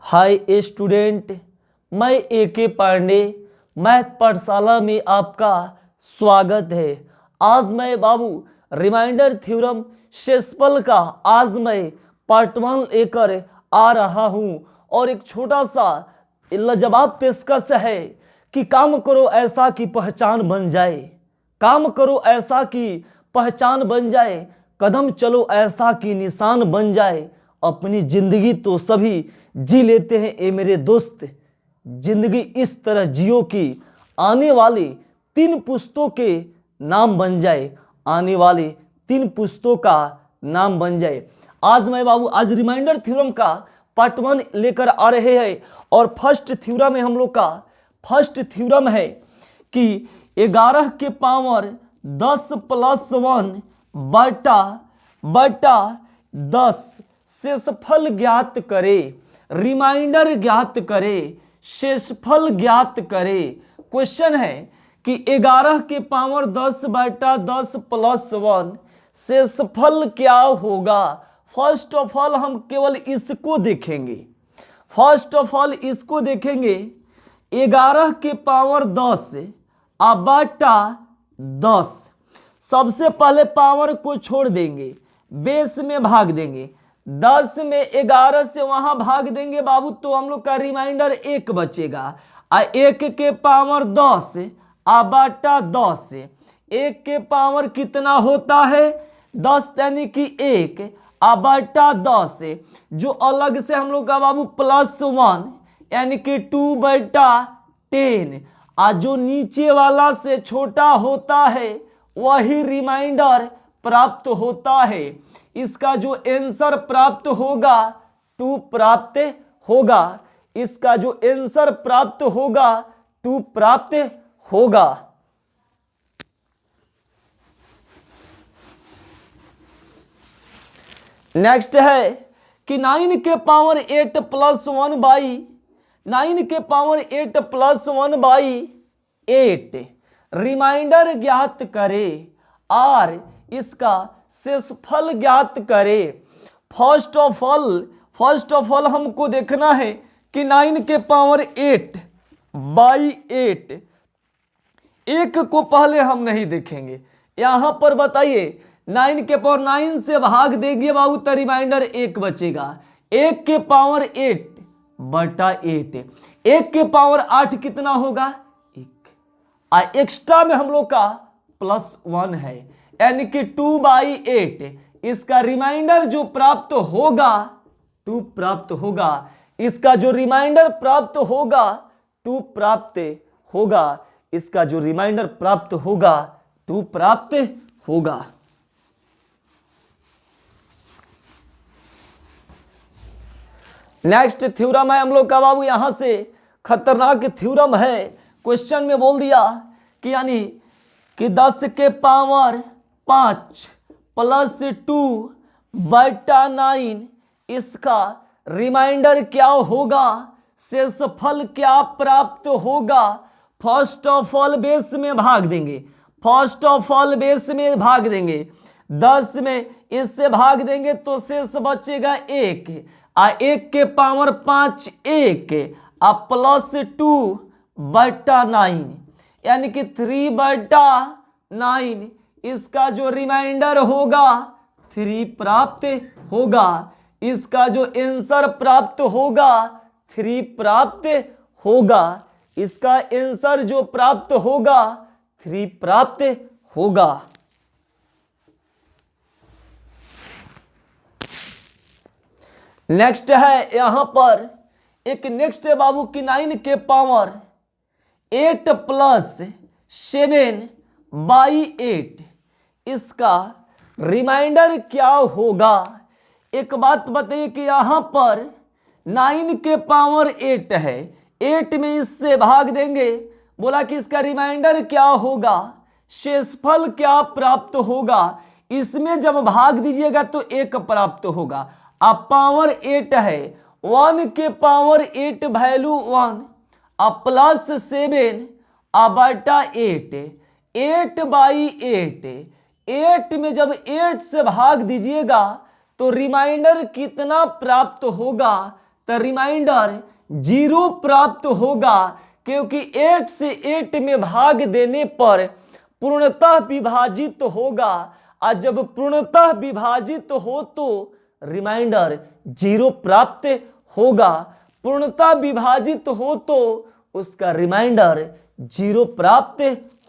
Hi student, मैं A K. Pandey math पाठशाला में आपका स्वागत है। आज मैं बाबू रिमाइंडर थ्योरम शेषफल का आज मैं पार्ट 1 लेकर आ रहा हूं और एक छोटा सा लाजवाब पेशकश है कि काम करो ऐसा कि पहचान बन जाए, काम करो ऐसा कि पहचान बन जाए, कदम चलो ऐसा कि निशान बन जाए। अपनी जिंदगी तो सभी जी लेते हैं ए मेरे दोस्त, जिंदगी इस तरह जियो कि आने वाले 3 पुश्तों के नाम बन जाए, आने वाले 3 पुश्तों का नाम बन जाए। आज मैं बाबू आज रिमाइंडर थ्योरम का पार्ट 1 लेकर आ रहे हैं और फर्स्ट थ्योरम में हम लोग का फर्स्ट थ्योरम है कि 11 के पावर 10 + 1 बटा 10 शेषफल ज्ञात करे, रिमाइंडर ज्ञात करे, शेषफल ज्ञात करे। क्वेश्चन है कि 11 के पावर 10 बटा 10 + 1 शेषफल क्या होगा। फर्स्ट ऑफ ऑल हम केवल इसको देखेंगे, फर्स्ट ऑफ ऑल इसको देखेंगे। 11 के पावर 10 बटा 10, सबसे पहले पावर को छोड़ देंगे, बेस में भाग देंगे, 10 में 11 से वहां भाग देंगे बाबू, तो हम लोग का रिमाइंडर 1 बचेगा। 1 के पावर 10 बटा 10, 1 के पावर कितना होता है 10 यानी कि 1 बटा 10, जो अलग से हम लोग का बाबू +1 यानी कि 2 बटा 10, जो नीचे वाला से छोटा होता है वही रिमाइंडर प्राप्त होता है। इसका जो आंसर प्राप्त होगा 2 प्राप्त होगा, इसका जो आंसर प्राप्त होगा 2 प्राप्त होगा। नेक्स्ट है कि 9 के पावर 8 + 1 बाई 9 के पावर 8 + 1 बाई 8 रिमाइंडर ज्ञात करे और इसका शेषफल ज्ञात करे। फर्स्ट ऑफ ऑल हमको देखना है कि 9 के पावर 8 बाई 8, 1 को पहले हम नहीं देखेंगे। यहां पर बताइए 9 के पावर 9 से भाग देंगे बाबू तो रिमाइंडर 1 बचेगा। 1 के पावर 8 बटा 8, 1 के पावर 8 कितना होगा 1, एक्स्ट्रा में हम लोग का +1 है यानी कि 2/8, इसका रिमाइंडर जो प्राप्त होगा 2 प्राप्त होगा, इसका जो रिमाइंडर प्राप्त होगा 2 प्राप्त होगा, इसका जो रिमाइंडर प्राप्त होगा 2 प्राप्त होगा। नेक्स्ट थ्योरम है हम लोग का बाबू, यहां से खतरनाक थ्योरम है। क्वेश्चन में बोल दिया कि यानी कि 10 के पावर 5 + 2 बटा 9 इसका रिमाइंडर क्या होगा, शेषफल क्या प्राप्त होगा। फर्स्ट ऑफ ऑल बेस में भाग देंगे, फर्स्ट ऑफ ऑल बेस में भाग देंगे, 10 में इससे भाग देंगे तो शेष बचेगा 1, 1 के पावर 5 1 +2 बटा 9 यानी कि 3 बटा 9, इसका जो रिमाइंडर होगा 3 प्राप्त होगा, इसका जो आंसर प्राप्त होगा 3 प्राप्त होगा, इसका आंसर जो प्राप्त होगा 3 प्राप्त होगा। नेक्स्ट है यहां पर एक नेक्स्ट है बाबू की 9 के पावर 8 + 7 बाई 8 इसका रिमाइंडर क्या होगा। एक बात बताइए कि यहां पर 9 के पावर 8 है, 8 में इससे भाग देंगे, बोला कि इसका रिमाइंडर क्या होगा, शेषफल क्या प्राप्त होगा। इसमें जब भाग दीजिएगा तो 1 प्राप्त होगा। अब पावर 8 है, 1 के पावर 8 वैल्यू 1 +7 बटा 8, 8/8, 8 में जब 8 से भाग दीजिएगा तो रिमाइंडर कितना प्राप्त होगा तो रिमाइंडर 0 प्राप्त होगा, क्योंकि 8 से 8 में भाग देने पर पूर्णतः विभाजित होगा, और जब पूर्णतः विभाजित हो तो रिमाइंडर 0 प्राप्त होगा। पूर्णतः विभाजित हो तो उसका रिमाइंडर 0 प्राप्त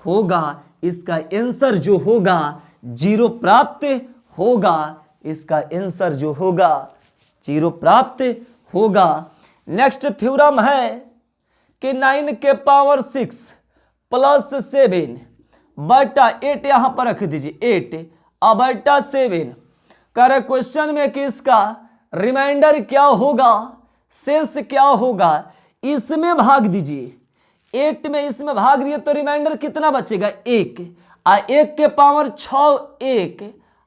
होगा। इसका आंसर जो होगा 0 प्राप्त होगा। इसका आंसर जो होगा 0 प्राप्त होगा। नेक्स्ट थ्योरम है कि 9 के पावर 6 प्लस 7 बटा 8, यहां पर रख दीजिए 8 बटा 7। कर क्वेश्चन में कि इसका रिमाइंडर क्या होगा, शेष क्या होगा, इसमें भाग दीजिए। 8 में इसमें भाग दिए तो रिमाइंडर कितना बचेगा 1, 1 के पावर 6 1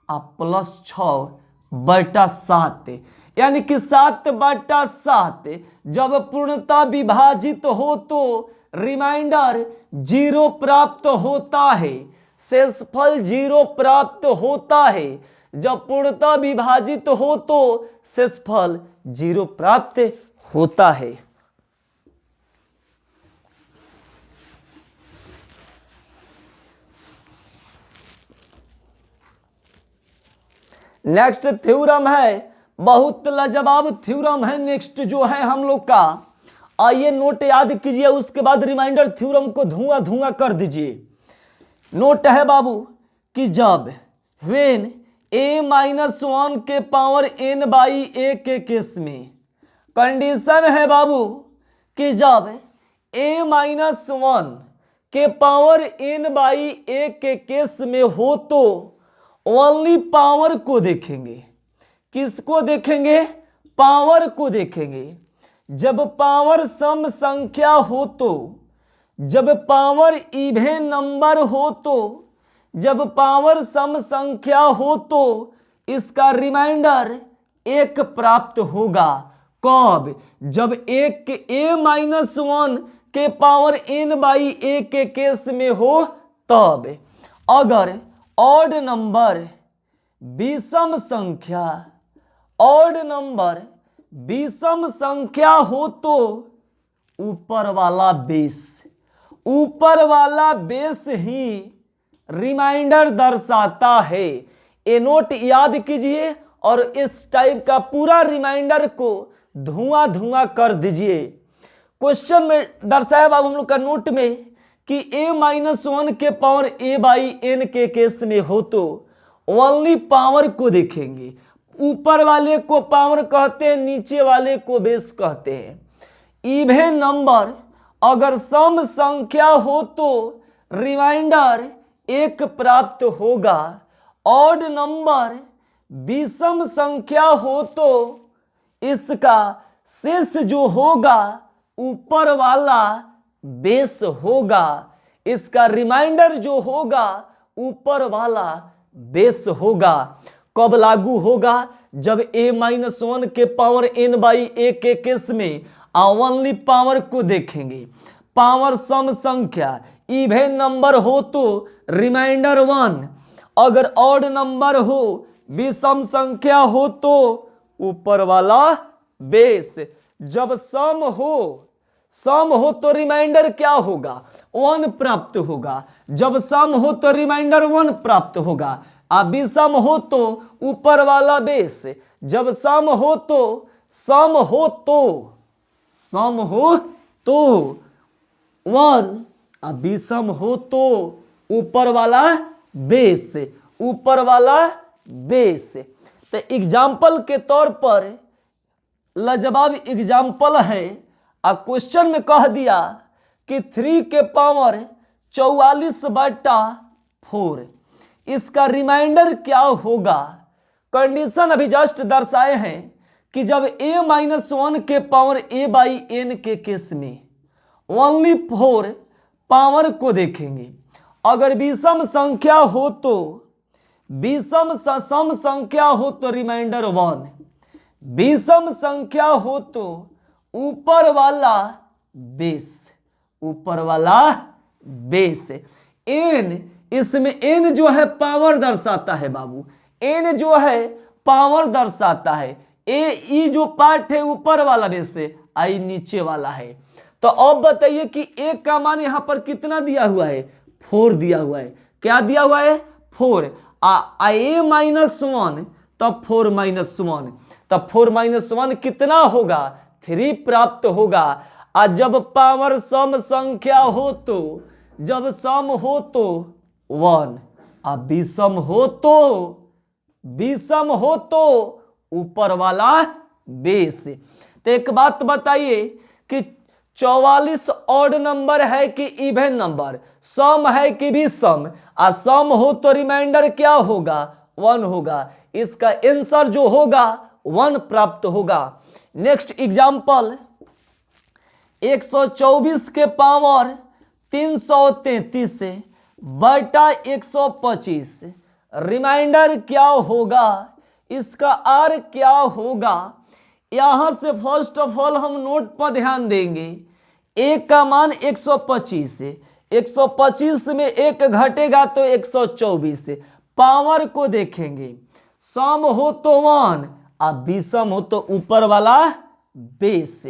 प्लस 6 बटा 7, यानी कि 7 बटा 7 जब पूर्णतः विभाजित हो तो रिमाइंडर 0 प्राप्त होता है। शेषफल 0 प्राप्त होता है। जब पूर्णतः विभाजित हो तो शेषफल 0 प्राप्त होता है। नेक्स्ट थ्योरम है, बहुत लाजवाब थ्योरम है। नेक्स्ट जो है हम लोग का, आइए नोट याद कीजिए, उसके बाद रिमाइंडर थ्योरम को धुआं धुआं कर दीजिए। नोट है बाबू कि जब व्हेन a-1 के पावर n बाई a के केस में, कंडीशन है बाबू कि जब a-1 के पावर n बाई a के केस में हो तो ओनली पावर को देखेंगे। किसको देखेंगे? पावर को देखेंगे। जब पावर सम संख्या हो तो, जब पावर इवन नंबर हो तो, जब पावर सम संख्या हो तो इसका रिमाइंडर 1 प्राप्त होगा। कब? जब a-1 के पावर n बाई a के केस में हो तब। अगर ऑड नंबर विषम संख्या, ऑड नंबर विषम संख्या हो तो ऊपर वाला बेस, ऊपर वाला बेस ही रिमाइंडर दर्शाता है। ये नोट याद कीजिए और इस टाइप का पूरा रिमाइंडर को धुआं धुआं कर दीजिए। क्वेश्चन में दर्शाया बाबू हम लोग का नोट में कि a-1 के पावर a बाई n के केस में हो तो ओनली पावर को देखेंगे। ऊपर वाले को पावर कहते हैं, नीचे वाले को बेस कहते हैं। इवन नंबर अगर सम संख्या हो तो रिमाइंडर 1 प्राप्त होगा। ऑड नंबर विषम संख्या हो तो इसका शेष जो होगा ऊपर वाला बेस होगा। इसका रिमाइंडर जो होगा ऊपर वाला बेस होगा। कब लागू होगा? जब a-1 के पावर n बाई a के केस में ओनली पावर को देखेंगे। पावर सम संख्या इवन नंबर हो तो रिमाइंडर 1, अगर ऑड नंबर हो विषम संख्या हो तो ऊपर वाला बेस। जब सम हो तो रिमाइंडर क्या होगा? 1 प्राप्त होगा। जब सम हो तो रिमाइंडर 1 प्राप्त होगा। विषम हो तो ऊपर वाला बेस। जब सम हो तो 1, विषम हो तो ऊपर वाला बेस, ऊपर वाला बेस। तो एग्जाम्पल के तौर पर लाजवाब एग्जाम्पल है। क्वेश्चन में कह दिया कि 3 के पावर 44 बटा 4, इसका रिमाइंडर क्या होगा? कंडीशन अभी जस्ट दर्शाए हैं कि जब a-1 के पावर a बाई n के केस में ओनली 4 पावर को देखेंगे। अगर विषम संख्या हो तो, विषम सम संख्या हो तो रिमाइंडर 1, विषम संख्या हो तो ऊपर वाला बेस, ऊपर वाला बेस। n, इसमें n जो है पावर दर्शाता है बाबू, n जो है पावर दर्शाता है। ए ई जो पार्ट है ऊपर वाला बेस है, आई नीचे वाला है। तो अब बताइए कि ए का मान यहां पर कितना दिया हुआ है, 4 दिया हुआ है। क्या दिया हुआ है, 4। ए माइनस 1 तब 4 माइनस 1, तब 4 माइनस 1 कितना होगा, 3 प्राप्त होगा। और जब पावर सम संख्या हो तो, जब सम हो तो 1 और विषम हो तो ऊपर वाला बेस। तो एक बात बताइए कि 44 ऑड नंबर है कि इवन नंबर, सम है कि विषम, और सम हो तो रिमाइंडर क्या होगा, 1 होगा। इसका आंसर जो होगा 1 प्राप्त होगा। नेक्स्ट एग्जांपल, 124 के पावर 333 बटा 125, रिमाइंडर क्या होगा, इसका आर क्या होगा। यहां से फर्स्ट ऑफ ऑल हम नोट पर ध्यान देंगे। एक का मान 125 है, 125 में एक घटेगा तो 124, पावर को देखेंगे, सम हो तो 1 और विषम हो तो ऊपर वाला बेस।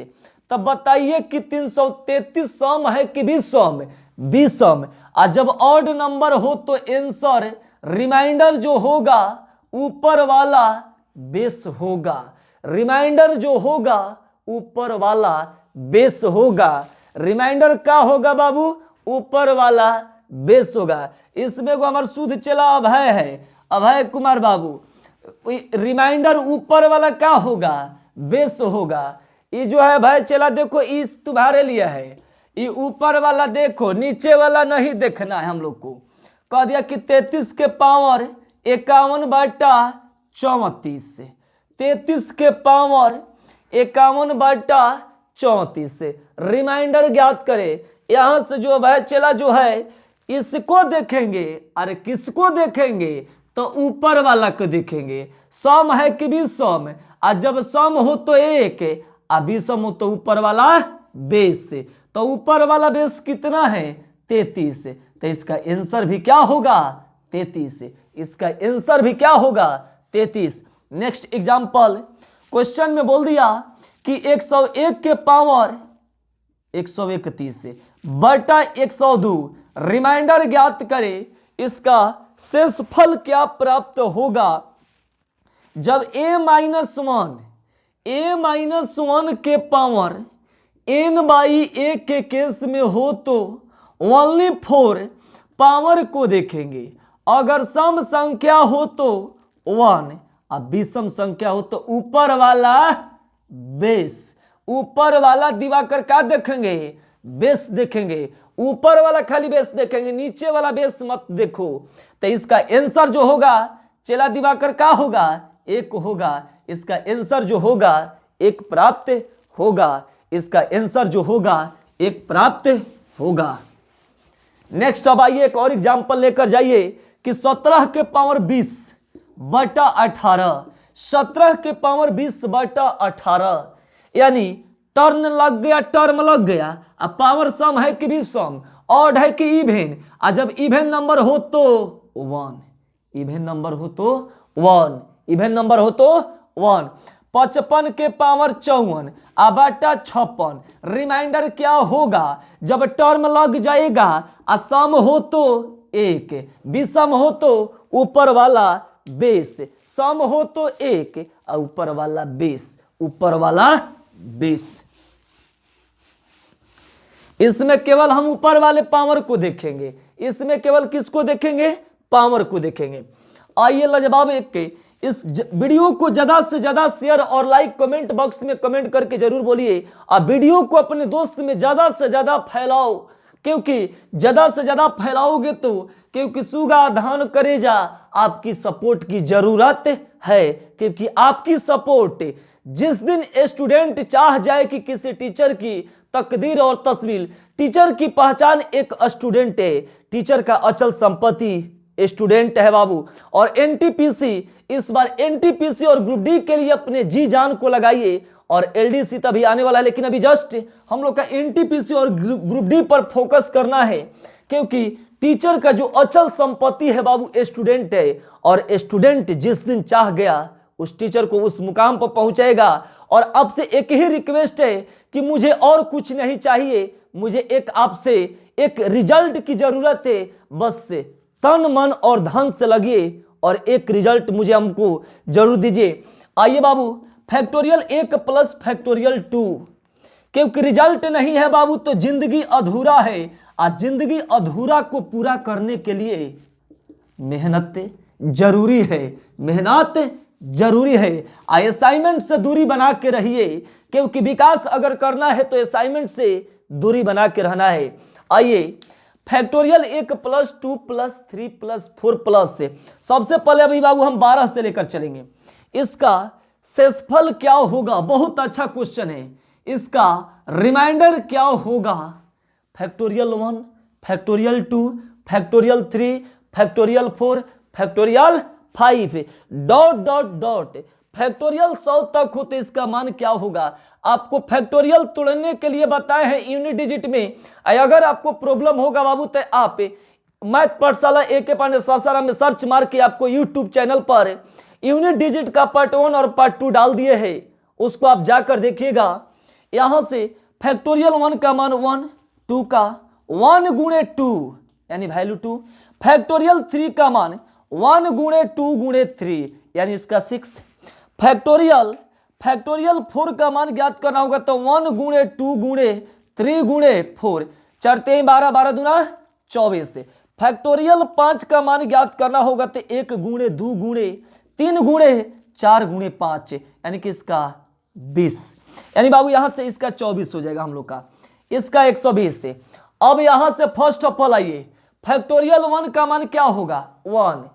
तब बताइए कि 333 सम है कि विषम, विषम। और जब ऑड नंबर हो तो आंसर रिमाइंडर जो होगा ऊपर वाला बेस होगा, रिमाइंडर जो होगा ऊपर वाला बेस होगा। रिमाइंडर क्या होगा बाबू, ऊपर वाला बेस होगा। इसमें को हमारा शुद्ध चला अभय है, अभय कुमार बाबू। रिमाइंडर ऊपर वाला क्या होगा, बेस होगा। ये जो है भाई चला देखो, इस तुम्हारे लिए है, ये ऊपर वाला देखो, नीचे वाला नहीं देखना है। हम लोग को कह दिया कि 33 के पावर 51 बटा 34, 33 के पावर 51 बटा 34, रिमाइंडर ज्ञात करे। यहां से जो भाई चला जो है इसको देखेंगे, अरे किसको देखेंगे, तो ऊपर वाला को देखेंगे। सम है कि विषम, और जब सम हो तो 1 और विषम हो तो ऊपर वाला बेस। तो ऊपर वाला बेस कितना है, 33। तो इसका आंसर भी क्या होगा, 33। इसका आंसर भी क्या होगा, 33। नेक्स्ट एग्जांपल, क्वेश्चन में बोल दिया कि 101 के पावर 131 बटा 102, रिमाइंडर ज्ञात करे। इसका शेषफल क्या प्राप्त होगा। जब a माइनस 1 के पावर n बाई a के केस में हो तो ओनली 4 पावर को देखेंगे। अगर सम संख्या हो तो 1 और विषम संख्या हो तो ऊपर वाला बेस, ऊपर वाला दिवाकर का देखेंगे, बेस देखेंगे। ऊपर वाला खाली बेस देखेंगे, नीचे वाला बेस मत देखो। तो इसका आंसर जो होगा चला दिवाकर का होगा, 1 होगा। इसका आंसर जो होगा 1 प्राप्त होगा। इसका आंसर जो होगा 1 प्राप्त होगा। नेक्स्ट अब आइए एक और एग्जांपल लेकर जाइए कि 17 के पावर 20 बटा 18, 17 के पावर 20 बटा 18, यानी टर्न लग गया, टर्म लग गया। अब पावर सम है कि विषम, ऑड है कि इवन, और जब इवन नंबर हो तो 1, इवन नंबर हो तो 1, इवन नंबर हो तो 1। 55 के पावर 54 बटा 56, रिमाइंडर क्या होगा, जब टर्म लग जाएगा और सम हो तो 1, विषम हो तो ऊपर वाला बेस, सम हो तो 1 और ऊपर वाला बेस, ऊपर वाला बेस। इसमें केवल हम ऊपर वाले पावर को देखेंगे, इसमें केवल किसको देखेंगे, पावर को देखेंगे। आइए लाजवाब एक के इस वीडियो को ज्यादा से ज्यादा शेयर और लाइक कमेंट बॉक्स में कमेंट करके जरूर बोलिए। और वीडियो को अपने दोस्त में ज्यादा से ज्यादा फैलाओ, क्योंकि ज्यादा से ज्यादा फैलाओगे तो, क्योंकि सुगा धान करेजा आपकी सपोर्ट की जरूरत है। क्योंकि आपकी सपोर्ट, जिस दिन स्टूडेंट चाह जाए कि किसी टीचर की तकदीर और तस्वीर, टीचर की पहचान एक स्टूडेंट है, टीचर का अचल संपत्ति स्टूडेंट है बाबू। और एनटीपीसी, इस बार एनटीपीसी और ग्रुप डी के लिए अपने जी जान को लगाइए। और एलडीसी तभी आने वाला है, लेकिन अभी जस्ट हम लोग का एनटीपीसी और ग्रुप डी पर फोकस करना है, क्योंकि टीचर का जो अचल संपत्ति है बाबू स्टूडेंट है। और स्टूडेंट जिस दिन चाह गया उस टीचर को उस मुकाम पर पहुंचाएगा। और आपसे एक ही रिक्वेस्ट है कि मुझे और कुछ नहीं चाहिए, मुझे एक आपसे एक रिजल्ट की जरूरत है, बस तन मन और धन से लगिए और एक रिजल्ट मुझे हमको जरूर दीजिए। आइए बाबू, फैक्टोरियल 1 प्लस फैक्टोरियल 2, क्योंकि रिजल्ट नहीं है बाबू तो जिंदगी अधूरा है। आज जिंदगी अधूरा को पूरा करने के लिए मेहनत जरूरी है, मेहनत जरूरी है। असाइनमेंट से दूरी बना के रहिए, क्योंकि विकास अगर करना है तो असाइनमेंट से दूरी बना के रहना है। आइए, factorial 1 plus 2 plus 3 plus 4 plus से सबसे पहले अभी बाबू हम 12 से लेकर चलेंगे। इसका शेषफल क्या होगा? बहुत अच्छा क्वेश्चन है। इसका रिमाइंडर क्या होगा? Factorial 1, factorial 2, factorial 3, factorial 4, factorial 5 dot dot dot factorial 100 तक हो तो इसका मान क्या होगा? आपको फैक्टोरियल तोड़ने के लिए बताए हैं यूनिट डिजिट में। अगर आपको प्रॉब्लम होगा बाबू तो आप मैथ पाठशाला AK पांडे सासाराम में सर्च मार के आपको YouTube channel per unit digit का पार्ट 1 और पार्ट 2 डाल दिए हैं, उसको आप जाकर देखिएगा। यहां से फैक्टोरियल 1 का मान 1, 2 का 1 गुणे 2 यानी वैल्यू 2, फैक्टोरियल 3 का मान 1 गुणे 2 गुणे 3 यानी इसका 6, फैक्टोरियल 4 का मान ज्ञात करना होगा तो 1 गुणे 2 गुणे 3 गुणे 4, 4 3 12, 12 दूना 24। फैक्टोरियल 5 का मान ज्ञात करना होगा तो 1 गुणे 2 गुणे 3 गुणे 4 गुणे 5 यानी कि इसका 20, यानी बाबू यहां से इसका 24 हो जाएगा हम लोग का, इसका 120 से। अब यहां से फर्स्ट ऑफ ऑल आइए, फैक्टोरियल 1 का मान क्या होगा? 1।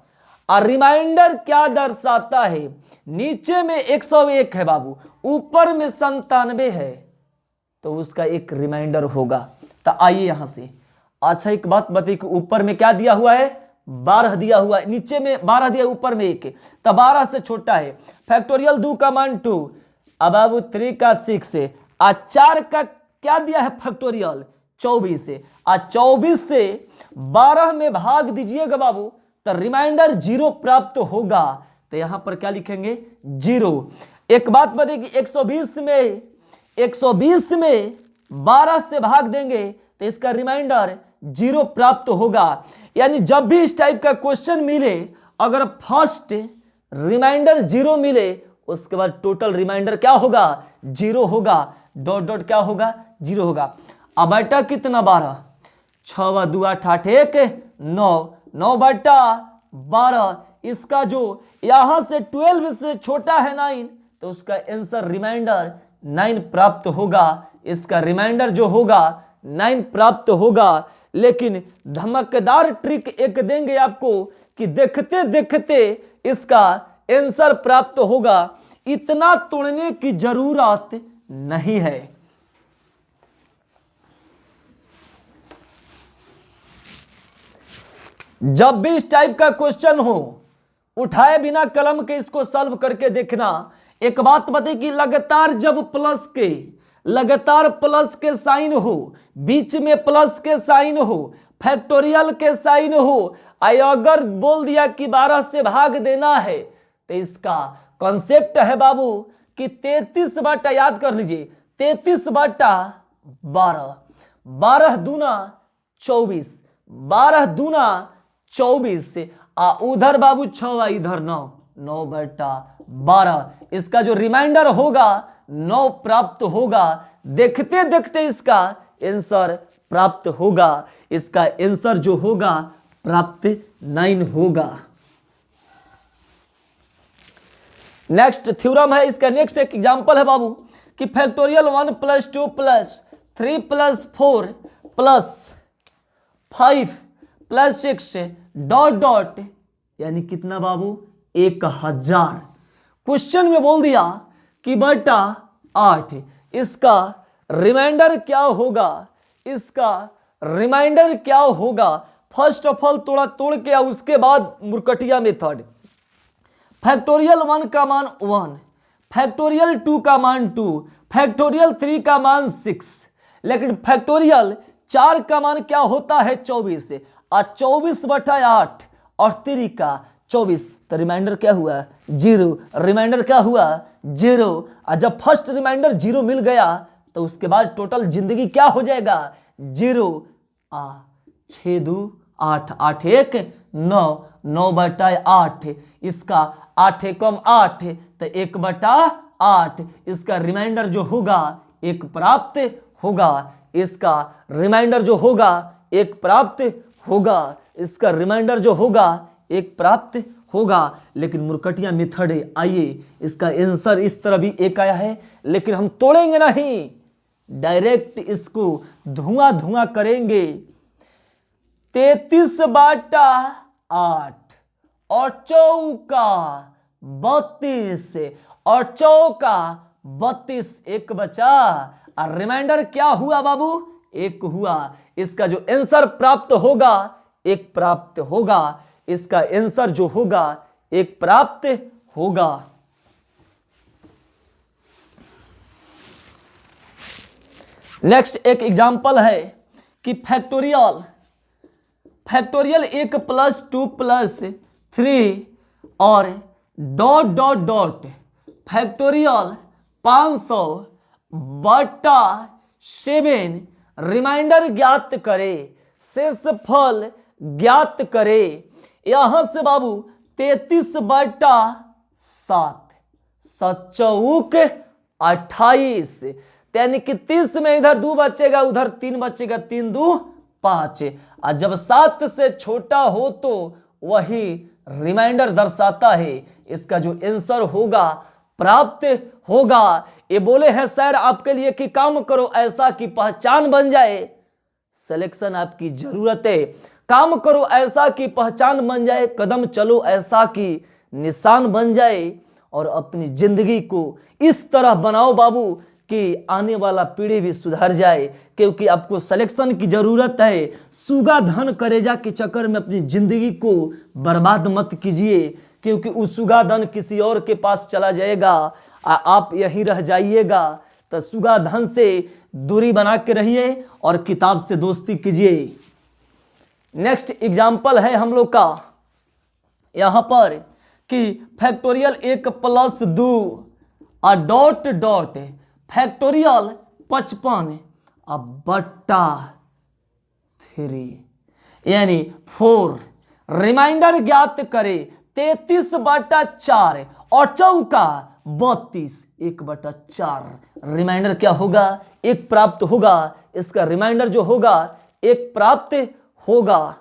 और रिमाइंडर क्या दर्शाता है? नीचे में 101 है बाबू, ऊपर में 97 है, तो उसका एक रिमाइंडर होगा। तो आइए यहां से, अच्छा एक बात बताइए कि ऊपर में क्या दिया हुआ है? 12 दिया हुआ है, नीचे में 12 दिया, ऊपर में 1, तो 12 से छोटा है। फैक्टोरियल 2 का मान 2, अब बाबू 3 का 6 है, और 4 का क्या दिया है फैक्टोरियल? 24 है, और 24 से 12 में भाग दीजिएगा बाबू तो रिमाइंडर 0 प्राप्त होगा। तो यहां पर क्या लिखेंगे? 0। एक बात बताइए कि 120 में 12 से भाग देंगे तो इसका रिमाइंडर 0 प्राप्त होगा। यानी जब भी इस टाइप का क्वेश्चन मिले, अगर फर्स्ट रिमाइंडर 0 मिले, उसके बाद टोटल रिमाइंडर क्या होगा? 0 होगा, डॉट डॉट क्या होगा? 0 होगा। अब बटा कितना? 12, 6 2 8 8 1 9, 9 बटा 12। इसका जो यहां से 12 से छोटा है 9, तो उसका आंसर रिमाइंडर 9 प्राप्त होगा। इसका रिमाइंडर जो होगा 9 प्राप्त होगा। लेकिन धमाकेदार ट्रिक एक देंगे आपको कि देखते देखते इसका आंसर प्राप्त होगा, इतना तोड़ने की जरूरत नहीं है। जब भी इस टाइप का क्वेश्चन हो, उठाए बिना कलम के इसको सॉल्व करके देखना। एक बात बताइए कि लगातार जब लगातार प्लस के साइन हो, बीच में प्लस के साइन हो, फैक्टोरियल के साइन हो, अगर बोल दिया कि 12 से भाग देना है, तो इसका कॉन्सेप्ट है बाबू कि 33 बटा, याद कर लीजिए, 33 बटा 12, 12 दूना 24, 12 दूना 24, उधर बाबू 6, इधर 9, 9 बटा 12। इसका जो रिमाइंडर होगा 9 प्राप्त होगा। देखते देखते इसका आंसर प्राप्त होगा। इसका आंसर जो होगा प्राप्त 9 होगा। नेक्स्ट थ्योरम है, इसका नेक्स्ट एक एग्जांपल है बाबू कि factorial 1 plus 2 plus 3 plus 4 plus 5 plus 6 dot dot यानी कितना बाबू? 1000। क्वेश्चन में बोल दिया कि बटा 8, इसका रिमाइंडर क्या होगा? इसका रिमाइंडर क्या होगा? फर्स्ट ऑफ ऑल थोड़ा तोड़ के उसके बाद मुरकटिया मेथड। फैक्टोरियल 1 का मान 1, फैक्टोरियल 2 का मान 2, फैक्टोरियल 3 का मान 6, लेकिन फैक्टोरियल 4 का मान क्या होता है? 24, और 24 बटा 8 और 3 का 24, तो रिमाइंडर क्या हुआ? 0। रिमाइंडर क्या हुआ? 0। और जब फर्स्ट रिमाइंडर 0 मिल गया तो उसके बाद टोटल जिंदगी क्या हो जाएगा? 0। 6 2 8, 8 1 9, 9/8। इसका 8 एकम 8 तो 1/8। इसका रिमाइंडर जो होगा 1 प्राप्त होगा। इसका रिमाइंडर जो होगा 1 प्राप्त होगा। इसका रिमाइंडर जो होगा 1 प्राप्त होगा। लेकिन मुरकटिया मेथड है, आइए इसका आंसर इस तरह भी 1 आया है, लेकिन हम तोड़ेंगे नहीं, डायरेक्ट इसको धुआं धुआं करेंगे। 33/8 और चौका 32 और चौका 32, 1 बचा और रिमाइंडर क्या हुआ बाबू? 1 हुआ। इसका जो आंसर प्राप्त होगा 1 प्राप्त होगा। इसका आंसर जो होगा 1 प्राप्त होगा। नेक्स्ट एक एग्जांपल है कि फैक्टोरियल 1 + 2 + 3 और ... फैक्टोरियल 500/7 रिमाइंडर ज्ञात करे, शेषफल ज्ञात करे। यहां से बाबू 33/7, 7 28, यानी कि 30 में इधर 2 बचेगा, उधर 3 बचेगा, 3 2 5। और जब 7 से छोटा हो तो वही रिमाइंडर दर्शाता है। इसका जो आंसर होगा प्राप्त होगा। ये बोले हैं सर आपके लिए कि काम करो ऐसा कि पहचान बन जाए। सिलेक्शन आपकी जरूरत है। काम करो ऐसा कि पहचान बन जाए, कदम चलो ऐसा कि निशान बन जाए, और अपनी जिंदगी को इस तरह बनाओ बाबू कि आने वाला पीढ़ी भी सुधर जाए। क्योंकि आपको सिलेक्शन की जरूरत है। सुगा धन करेजा के चक्कर में अपनी जिंदगी को बर्बाद मत कीजिए, क्योंकि उस सुगा धन किसी और के पास चला जाएगा, आप यहीं रह जाइएगा। तो सुगा धन से दूरी बना के रहिए और किताब से दोस्ती कीजिए। नेक्स्ट एग्जाम्पल है हम लोग का यहां पर कि फैक्टोरियल 1 + 2 और ... फैक्टोरियल 55 / 3 यानी 4। रिमाइंडर ज्ञात करे 33/4 और चौका 32, 1/4। रिमाइंडर क्या होगा? 1 प्राप्त होगा। इसका रिमाइंडर जो होगा 1 प्राप्त होगा।